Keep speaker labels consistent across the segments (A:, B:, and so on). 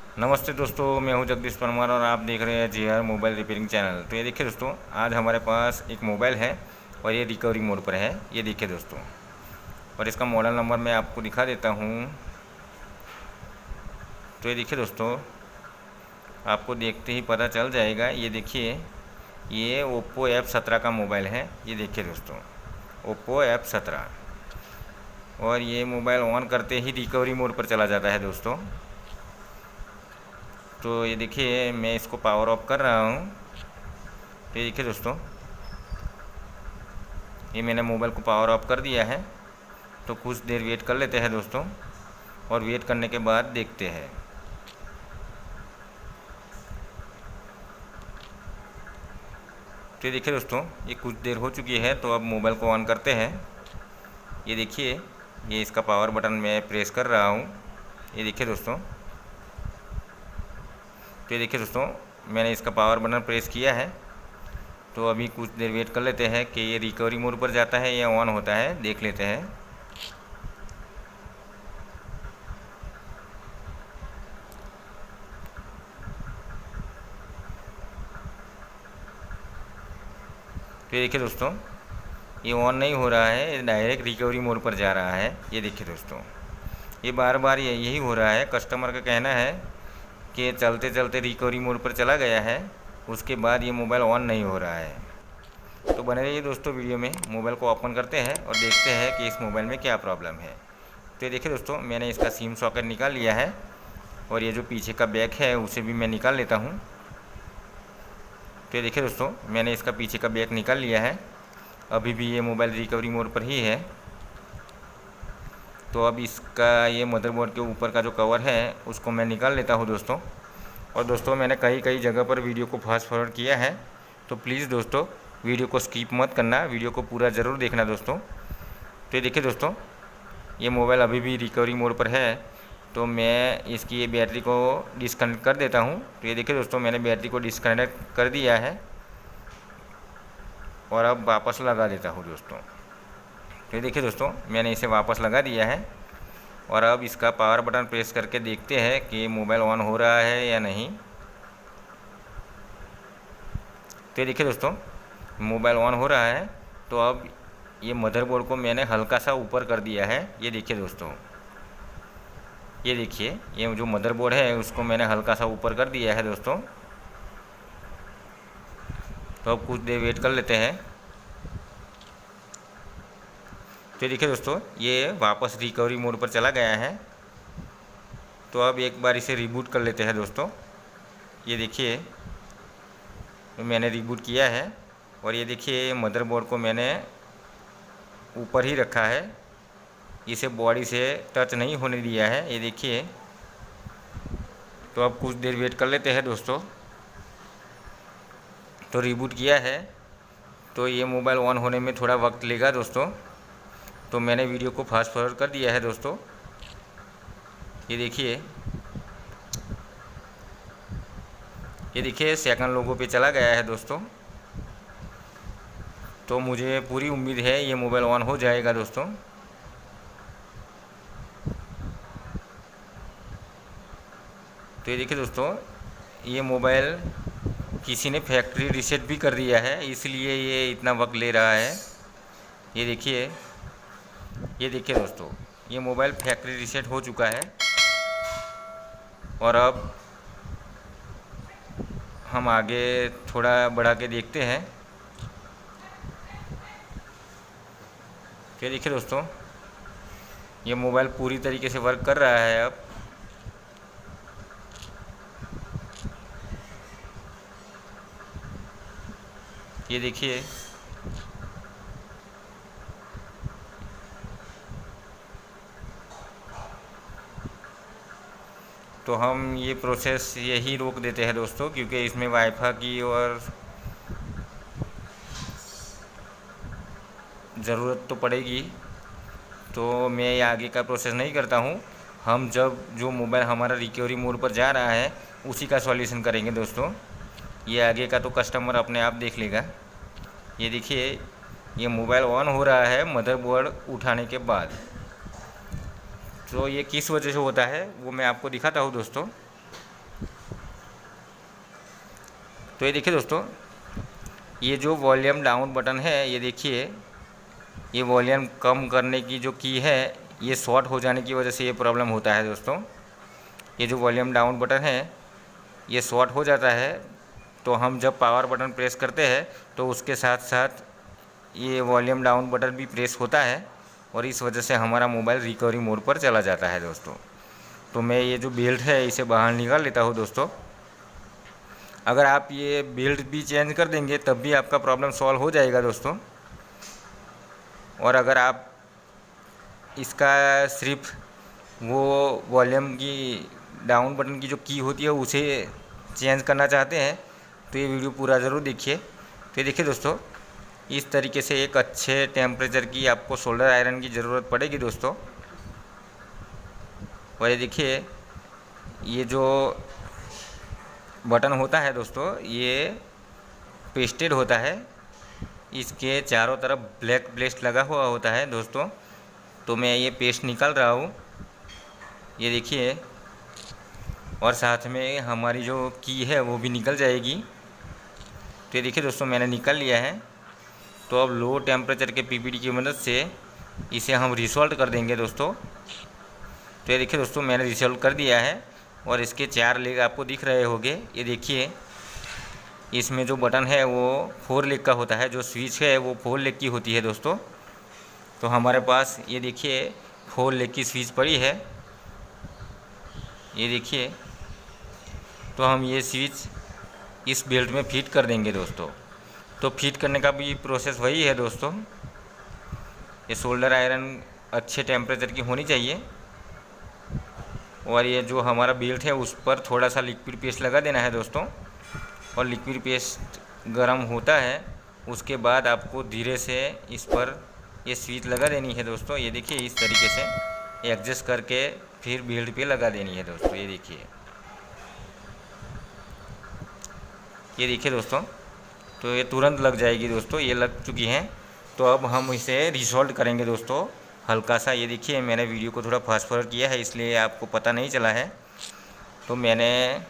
A: नमस्ते दोस्तों, मैं हूं जगदीश परमार और आप देख रहे हैं JR मोबाइल रिपेयरिंग चैनल। तो ये देखिए दोस्तों, आज हमारे पास एक मोबाइल है और ये रिकवरी मोड पर है। ये देखिए दोस्तों, और इसका मॉडल नंबर मैं आपको दिखा देता हूं। तो ये देखिए दोस्तों, आपको देखते ही पता चल जाएगा। ये देखिए, ये ओप्पो F17 का मोबाइल है। ये देखिए दोस्तों, ओप्पो F17, और ये मोबाइल ऑन करते ही रिकवरी मोड पर चला जाता है दोस्तों। तो ये देखिए, मैं इसको पावर ऑफ कर रहा हूँ। तो ये देखिए दोस्तों, ये मैंने मोबाइल को पावर ऑफ कर दिया है। तो कुछ देर वेट कर लेते हैं दोस्तों, और वेट करने के बाद देखते हैं। तो ये देखिए दोस्तों, ये कुछ देर हो चुकी है। तो अब मोबाइल को ऑन करते हैं। ये देखिए, ये इसका पावर बटन मैं प्रेस कर रहा हूँ। ये देखिए दोस्तों, तो ये देखिए दोस्तों, मैंने इसका पावर बटन प्रेस किया है। तो अभी कुछ देर वेट कर लेते हैं कि ये रिकवरी मोड पर जाता है या ऑन होता है, देख लेते हैं। तो ये देखिए दोस्तों, ये ऑन नहीं हो रहा है, ये डायरेक्ट रिकवरी मोड पर जा रहा है। ये देखिए दोस्तों, ये बार बार यही हो रहा है। कस्टमर का कहना है कि चलते चलते रिकवरी मोड पर चला गया है, उसके बाद ये मोबाइल ऑन नहीं हो रहा है। तो बने रहिए दोस्तों वीडियो में। मोबाइल को ओपन करते हैं और देखते हैं कि इस मोबाइल में क्या प्रॉब्लम है। तो ये देखिए दोस्तों, मैंने इसका सिम सॉकेट निकाल लिया है, और ये जो पीछे का बैक है उसे भी मैं निकाल लेता हूँ। तो ये देखिए दोस्तों, मैंने इसका पीछे का बैक निकाल लिया है। अभी भी ये मोबाइल रिकवरी मोड पर ही है। तो अब इसका ये मदरबोर्ड के ऊपर का जो कवर है उसको मैं निकाल लेता हूँ दोस्तों। और दोस्तों, मैंने कई जगह पर वीडियो को फास्ट फॉरवर्ड किया है, तो प्लीज़ दोस्तों वीडियो को स्किप मत करना, वीडियो को पूरा ज़रूर देखना दोस्तों। तो ये देखिए दोस्तों, ये मोबाइल अभी भी रिकवरी मोड पर है। तो मैं इसकी ये बैटरी को डिस्कनेक्ट कर देता हूँ। तो ये देखिए दोस्तों, मैंने बैटरी को डिस्कनेक्ट कर दिया है और अब वापस लगा देता हूँ दोस्तों। तो ये देखिए दोस्तों, मैंने इसे वापस लगा दिया है, और अब इसका पावर बटन प्रेस करके देखते हैं कि मोबाइल ऑन हो रहा है या नहीं। तो ये देखिए दोस्तों, मोबाइल ऑन हो रहा है। तो अब ये मदरबोर्ड को मैंने हल्का सा ऊपर कर दिया है। ये देखिए दोस्तों, ये देखिए, ये जो मदरबोर्ड है उसको मैंने हल्का सा ऊपर कर दिया है दोस्तों। तो अब कुछ देर वेट कर लेते हैं। तो देखिए दोस्तों, ये वापस रिकवरी मोड पर चला गया है। तो अब एक बार इसे रिबूट कर लेते हैं दोस्तों। ये देखिए, मैंने रिबूट किया है, और ये देखिए मदरबोर्ड को मैंने ऊपर ही रखा है, इसे बॉडी से टच नहीं होने दिया है। ये देखिए, तो अब कुछ देर वेट कर लेते हैं दोस्तों। तो रिबूट किया है, तो ये मोबाइल ऑन होने में थोड़ा वक्त लेगा दोस्तों। तो मैंने वीडियो को फास्ट फॉरवर्ड कर दिया है दोस्तों। ये देखिए, ये देखिए सेकंड लोगो पे चला गया है दोस्तों। तो मुझे पूरी उम्मीद है ये मोबाइल ऑन हो जाएगा दोस्तों। तो ये देखिए दोस्तों, ये मोबाइल किसी ने फैक्ट्री रीसेट भी कर दिया है, इसलिए ये इतना वक्त ले रहा है। ये देखिए, ये देखिए दोस्तों, ये मोबाइल फैक्ट्री रीसेट हो चुका है, और अब हम आगे थोड़ा बढ़ा के देखते हैं। ये देखिए दोस्तों, ये मोबाइल पूरी तरीके से वर्क कर रहा है अब। ये देखिए, तो हम ये प्रोसेस यही रोक देते हैं दोस्तों, क्योंकि इसमें वाईफाई की और ज़रूरत तो पड़ेगी। तो मैं ये आगे का प्रोसेस नहीं करता हूँ। हम जब जो मोबाइल हमारा रिकवरी मोड पर जा रहा है उसी का सॉल्यूशन करेंगे दोस्तों। ये आगे का तो कस्टमर अपने आप देख लेगा। ये देखिए, ये मोबाइल ऑन हो रहा है मदरबोर्ड उठाने के बाद। तो ये किस वजह से होता है वो मैं आपको दिखाता हूँ दोस्तों। तो ये देखिए दोस्तों, ये जो वॉल्यूम डाउन बटन है, ये देखिए, ये वॉल्यूम कम करने की जो की है, ये शॉर्ट हो जाने की वजह से ये प्रॉब्लम होता है दोस्तों। ये जो वॉल्यूम डाउन बटन है, ये शॉर्ट हो जाता है, तो हम जब पावर बटन प्रेस करते हैं तो उसके साथ साथ ये वॉल्यूम डाउन बटन भी प्रेस होता है, और इस वजह से हमारा मोबाइल रिकवरी मोड पर चला जाता है दोस्तों। तो मैं ये जो बेल्ट है इसे बाहर निकाल लेता हूँ दोस्तों। अगर आप ये बेल्ट भी चेंज कर देंगे तब भी आपका प्रॉब्लम सॉल्व हो जाएगा दोस्तों। और अगर आप इसका सिर्फ वो वॉल्यूम की डाउन बटन की जो की होती है उसे चेंज करना चाहते हैं तो ये वीडियो पूरा ज़रूर देखिए। तो ये देखिए दोस्तों, इस तरीके से एक अच्छे टेम्परेचर की आपको सोल्डर आयरन की ज़रूरत पड़ेगी दोस्तों। और ये देखिए, ये जो बटन होता है दोस्तों, ये पेस्टेड होता है, इसके चारों तरफ ब्लैक पेस्ट लगा हुआ होता है दोस्तों। तो मैं ये पेस्ट निकाल रहा हूँ, ये देखिए, और साथ में हमारी जो की है वो भी निकल जाएगी। तो ये देखिए दोस्तों, मैंने निकाल लिया है। तो अब लो टेम्परेचर के पीपीडी की मदद से इसे हम रिसोल्व कर देंगे दोस्तों। तो ये देखिए दोस्तों, मैंने रिसोल्व कर दिया है और इसके 4 लेग आपको दिख रहे होंगे। ये देखिए, इसमें जो बटन है वो 4 लेग का होता है, जो स्विच है वो 4 लेग की होती है दोस्तों। तो हमारे पास ये देखिए 4 लेग की स्विच पड़ी है, ये देखिए। तो हम ये स्विच इस बेल्ट में फिट कर देंगे दोस्तों। तो फिट करने का भी प्रोसेस वही है दोस्तों। ये सोल्डर आयरन अच्छे टेम्परेचर की होनी चाहिए, और ये जो हमारा बेल्ट है उस पर थोड़ा सा लिक्विड पेस्ट लगा देना है दोस्तों। और लिक्विड पेस्ट गर्म होता है, उसके बाद आपको धीरे से इस पर ये स्विच लगा देनी है दोस्तों। ये देखिए, इस तरीके से एडजस्ट करके फिर बेल्ट पे लगा देनी है दोस्तों। ये देखिए दोस्तों, तो ये तुरंत लग जाएगी दोस्तों, ये लग चुकी हैं। तो अब हम इसे रिसोल्व करेंगे दोस्तों हल्का सा। ये देखिए, मैंने वीडियो को थोड़ा फास्ट फॉरवर्ड किया है, इसलिए आपको पता नहीं चला है। तो मैंने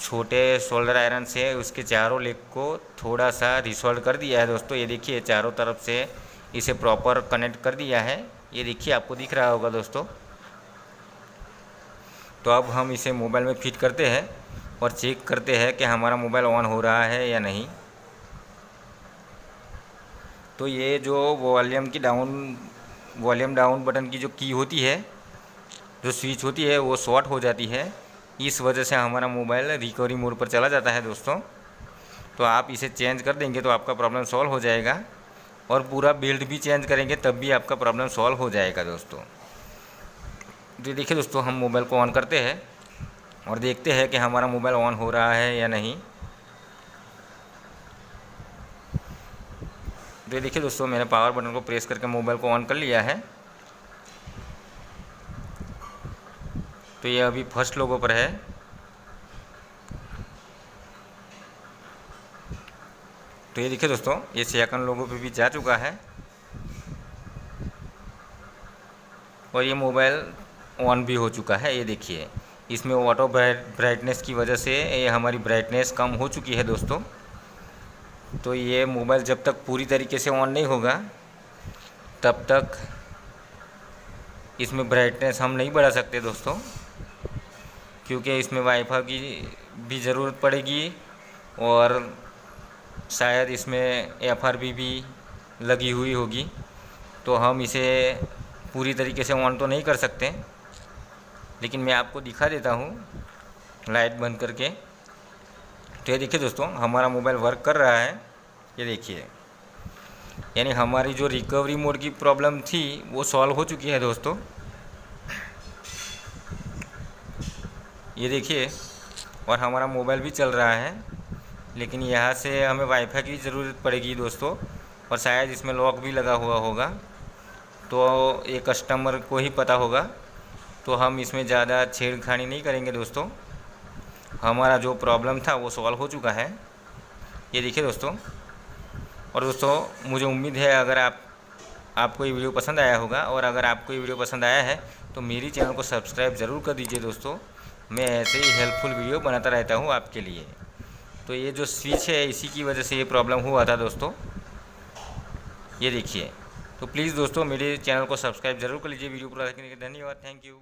A: छोटे सोल्डर आयरन से उसके चारों लेग को थोड़ा सा रिसोल्व कर दिया है दोस्तों। ये देखिए, चारों तरफ से इसे प्रॉपर कनेक्ट कर दिया है, ये देखिए, आपको दिख रहा होगा दोस्तों। तो अब हम इसे मोबाइल में फिट करते हैं और चेक करते हैं कि हमारा मोबाइल ऑन हो रहा है या नहीं। तो ये जो वॉल्यूम डाउन बटन की जो की होती है, जो स्विच होती है, वो शॉर्ट हो जाती है, इस वजह से हमारा मोबाइल रिकवरी मोड पर चला जाता है दोस्तों। तो आप इसे चेंज कर देंगे तो आपका प्रॉब्लम सॉल्व हो जाएगा, और पूरा बिल्ड भी चेंज करेंगे तब भी आपका प्रॉब्लम सॉल्व हो जाएगा दोस्तों। तो देखिए दोस्तों, हम मोबाइल को ऑन करते हैं और देखते हैं कि हमारा मोबाइल ऑन हो रहा है या नहीं। तो देखिए दोस्तों, मैंने पावर बटन को प्रेस करके मोबाइल को ऑन कर लिया है। तो ये अभी फर्स्ट लोगो पर है। तो ये देखिए दोस्तों, ये सेकंड लोगो पे भी जा चुका है, और ये मोबाइल ऑन भी हो चुका है। ये देखिए, इसमें ऑटो ब्राइटनेस की वजह से ये हमारी ब्राइटनेस कम हो चुकी है दोस्तों। तो ये मोबाइल जब तक पूरी तरीके से ऑन नहीं होगा तब तक इसमें ब्राइटनेस हम नहीं बढ़ा सकते दोस्तों, क्योंकि इसमें वाईफाई की भी ज़रूरत पड़ेगी, और शायद इसमें FRP भी लगी हुई होगी। तो हम इसे पूरी तरीके से ऑन तो नहीं कर सकते, लेकिन मैं आपको दिखा देता हूँ लाइट बंद करके। तो ये देखिए दोस्तों, हमारा मोबाइल वर्क कर रहा है, ये देखिए, यानी हमारी जो रिकवरी मोड की प्रॉब्लम थी वो सॉल्व हो चुकी है दोस्तों। ये देखिए, और हमारा मोबाइल भी चल रहा है, लेकिन यहाँ से हमें वाईफाई की ज़रूरत पड़ेगी दोस्तों, और शायद इसमें लॉक भी लगा हुआ होगा, तो ये कस्टमर को ही पता होगा। तो हम इसमें ज़्यादा छेड़खानी नहीं करेंगे दोस्तों, हमारा जो प्रॉब्लम था वो सॉल्व हो चुका है। ये देखिए दोस्तों, और दोस्तों मुझे उम्मीद है अगर आपको ये वीडियो पसंद आया होगा, और अगर आपको ये वीडियो पसंद आया है तो मेरी चैनल को सब्सक्राइब ज़रूर कर दीजिए दोस्तों। मैं ऐसे ही हेल्पफुल वीडियो बनाता रहता हूँ आपके लिए। तो ये जो स्विच है इसी की वजह से ये प्रॉब्लम हुआ था दोस्तों, ये देखिए। तो प्लीज़ दोस्तों मेरे चैनल को सब्सक्राइब जरूर कर लीजिए। वीडियो पूरा देखने के लिए धन्यवाद, थैंक यू।